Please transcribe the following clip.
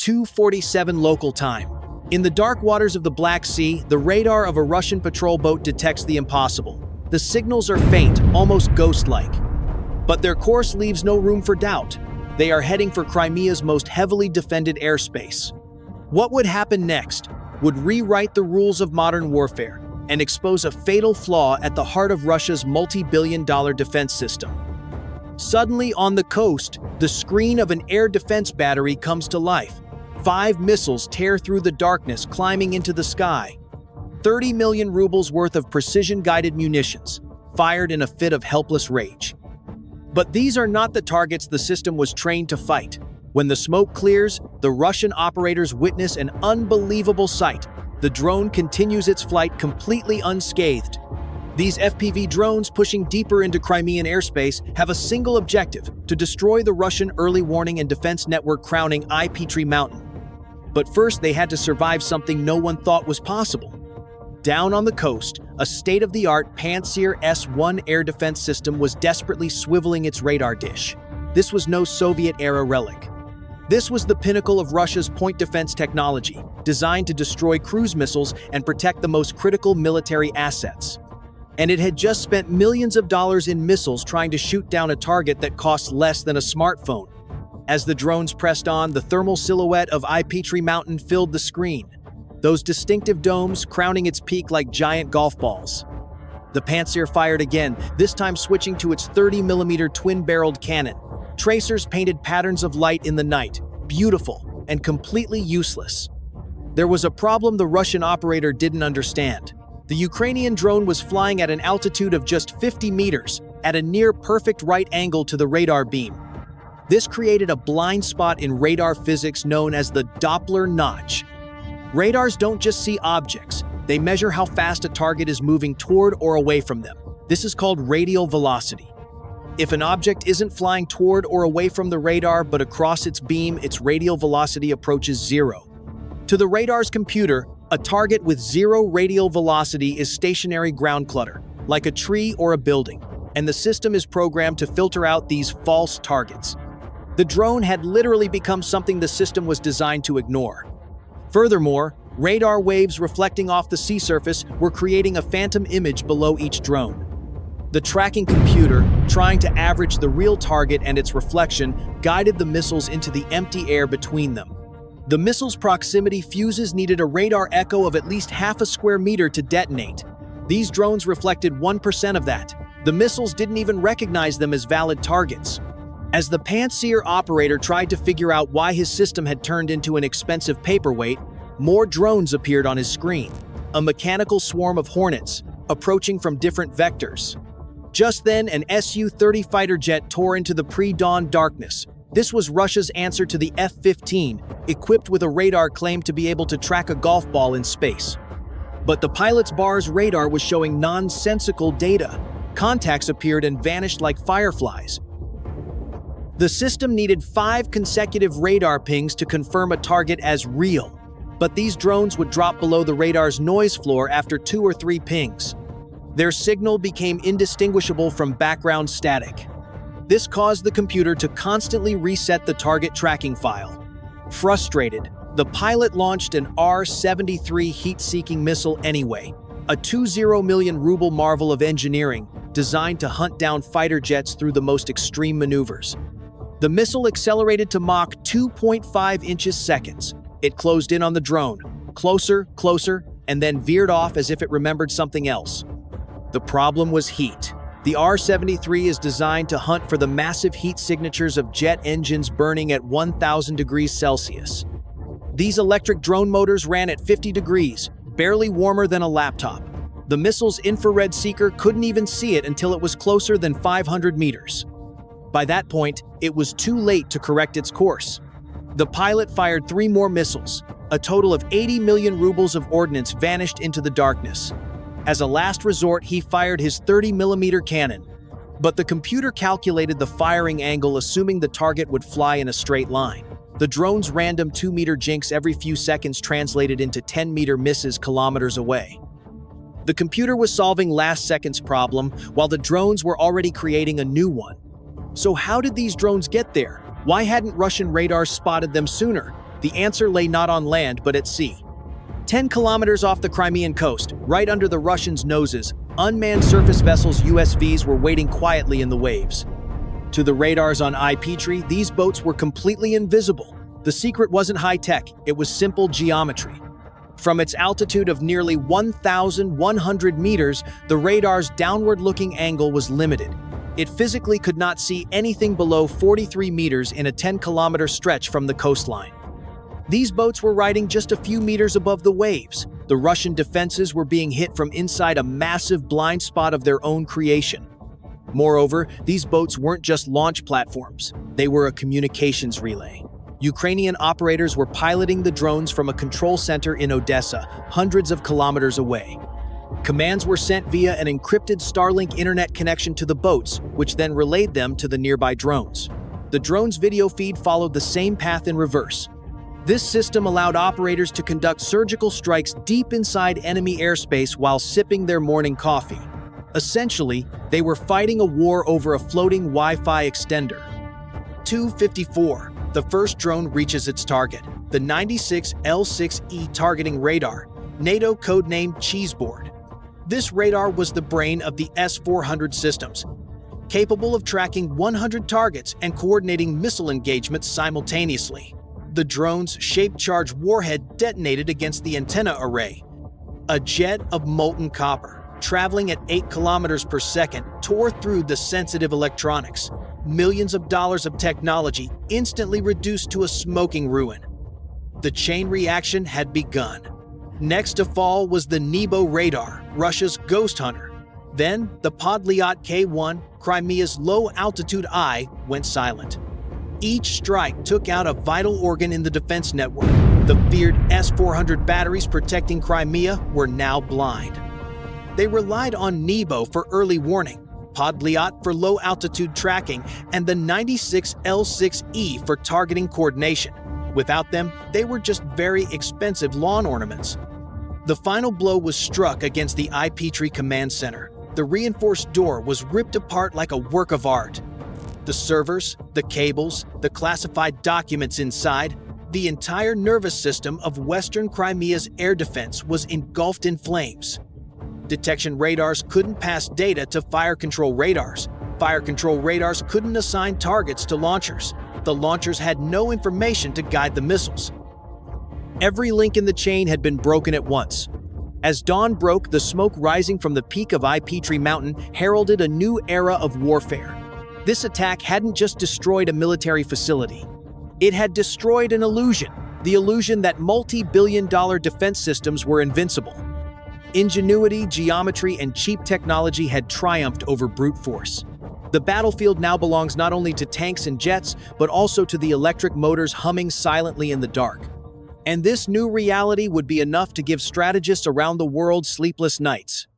2:47 local time. In the dark waters of the Black Sea, the radar of a Russian patrol boat detects the impossible. The signals are faint, almost ghost-like. But their course leaves no room for doubt. They are heading for Crimea's most heavily defended airspace. What would happen next would rewrite the rules of modern warfare and expose a fatal flaw at the heart of Russia's multi-billion-dollar defense system. Suddenly, on the coast, the screen of an air defense battery comes to life. 5 missiles tear through the darkness, climbing into the sky. 30 million rubles worth of precision-guided munitions, fired in a fit of helpless rage. But these are not the targets the system was trained to fight. When the smoke clears, the Russian operators witness an unbelievable sight. The drone continues its flight completely unscathed. These FPV drones pushing deeper into Crimean airspace have a single objective: to destroy the Russian early warning and defense network crowning Ai-Petri mountain. But first, they had to survive something no one thought was possible. Down on the coast, a state-of-the-art Pantsir S-1 air defense system was desperately swiveling its radar dish. This was no Soviet-era relic. This was the pinnacle of Russia's point defense technology, designed to destroy cruise missiles and protect the most critical military assets. And it had just spent millions of dollars in missiles trying to shoot down a target that costs less than a smartphone. As the drones pressed on, the thermal silhouette of Ai-Petri mountain filled the screen, those distinctive domes crowning its peak like giant golf balls. The Pantsir fired again, this time switching to its 30mm twin-barreled cannon. Tracers painted patterns of light in the night, beautiful and completely useless. There was a problem the Russian operator didn't understand. The Ukrainian drone was flying at an altitude of just 50 meters, at a near-perfect right angle to the radar beam. This created a blind spot in radar physics known as the Doppler notch. Radars don't just see objects, they measure how fast a target is moving toward or away from them. This is called radial velocity. If an object isn't flying toward or away from the radar but across its beam, its radial velocity approaches zero. To the radar's computer, a target with zero radial velocity is stationary ground clutter, like a tree or a building, and the system is programmed to filter out these false targets. The drone had literally become something the system was designed to ignore. Furthermore, radar waves reflecting off the sea surface were creating a phantom image below each drone. The tracking computer, trying to average the real target and its reflection, guided the missiles into the empty air between them. The missile's proximity fuses needed a radar echo of at least half a square meter to detonate. These drones reflected 1% of that. The missiles didn't even recognize them as valid targets. As the Pantsir operator tried to figure out why his system had turned into an expensive paperweight, more drones appeared on his screen. A mechanical swarm of hornets, approaching from different vectors. Just then, an Su-30 fighter jet tore into the pre-dawn darkness. This was Russia's answer to the F-15, equipped with a radar claimed to be able to track a golf ball in space. But the pilot's bar's radar was showing nonsensical data. Contacts appeared and vanished like fireflies. The system needed 5 consecutive radar pings to confirm a target as real. But these drones would drop below the radar's noise floor after 2 or 3 pings. Their signal became indistinguishable from background static. This caused the computer to constantly reset the target tracking file. Frustrated, the pilot launched an R-73 heat-seeking missile anyway, a 20 million ruble marvel of engineering designed to hunt down fighter jets through the most extreme maneuvers. The missile accelerated to Mach 2.5 inches seconds. It closed in on the drone, closer, and then veered off as if it remembered something else. The problem was heat. The R-73 is designed to hunt for the massive heat signatures of jet engines burning at 1,000 degrees Celsius. These electric drone motors ran at 50 degrees, barely warmer than a laptop. The missile's infrared seeker couldn't even see it until it was closer than 500 meters. By that point, it was too late to correct its course. The pilot fired 3 more missiles. A total of 80 million rubles of ordnance vanished into the darkness. As a last resort, he fired his 30mm cannon. But the computer calculated the firing angle assuming the target would fly in a straight line. The drone's random 2-meter jinks every few seconds translated into 10-meter misses kilometers away. The computer was solving last second's problem while the drones were already creating a new one. So how did these drones get there? Why hadn't Russian radars spotted them sooner? The answer lay not on land, but at sea. 10 kilometers off the Crimean coast, right under the Russians' noses, unmanned surface vessels USVs were waiting quietly in the waves. To the radars on Ai-Petri, these boats were completely invisible. The secret wasn't high-tech, it was simple geometry. From its altitude of nearly 1,100 meters, the radar's downward-looking angle was limited. It physically could not see anything below 43 meters in a 10-kilometer stretch from the coastline. These boats were riding just a few meters above the waves. The Russian defenses were being hit from inside a massive blind spot of their own creation. Moreover, these boats weren't just launch platforms. They were a communications relay. Ukrainian operators were piloting the drones from a control center in Odessa, hundreds of kilometers away. Commands were sent via an encrypted Starlink internet connection to the boats, which then relayed them to the nearby drones. The drone's video feed followed the same path in reverse. This system allowed operators to conduct surgical strikes deep inside enemy airspace while sipping their morning coffee. Essentially, they were fighting a war over a floating Wi-Fi extender. 2:54. The first drone reaches its target, the 96L6E targeting radar, NATO codenamed Cheeseboard. This radar was the brain of the S-400 systems, capable of tracking 100 targets and coordinating missile engagements simultaneously. The drone's shape-charged warhead detonated against the antenna array. A jet of molten copper, traveling at 8 kilometers per second, tore through the sensitive electronics. Millions of dollars of technology instantly reduced to a smoking ruin. The chain reaction had begun. Next to fall was the Nebo radar, Russia's ghost hunter. Then, the Podlyat K-1, Crimea's low-altitude eye, went silent. Each strike took out a vital organ in the defense network. The feared S-400 batteries protecting Crimea were now blind. They relied on Nebo for early warning, Podlyat for low-altitude tracking, and the 96L6E for targeting coordination. Without them, they were just very expensive lawn ornaments. The final blow was struck against the Ai-Petri command center. The reinforced door was ripped apart like a work of art. The servers, the cables, the classified documents inside, the entire nervous system of Western Crimea's air defense was engulfed in flames. Detection radars couldn't pass data to fire control radars. Fire control radars couldn't assign targets to launchers. The launchers had no information to guide the missiles. Every link in the chain had been broken at once. As dawn broke, the smoke rising from the peak of Ai-Petri Mountain heralded a new era of warfare. This attack hadn't just destroyed a military facility. It had destroyed an illusion, the illusion that multi-billion-dollar defense systems were invincible. Ingenuity, geometry, and cheap technology had triumphed over brute force. The battlefield now belongs not only to tanks and jets, but also to the electric motors humming silently in the dark. And this new reality would be enough to give strategists around the world sleepless nights.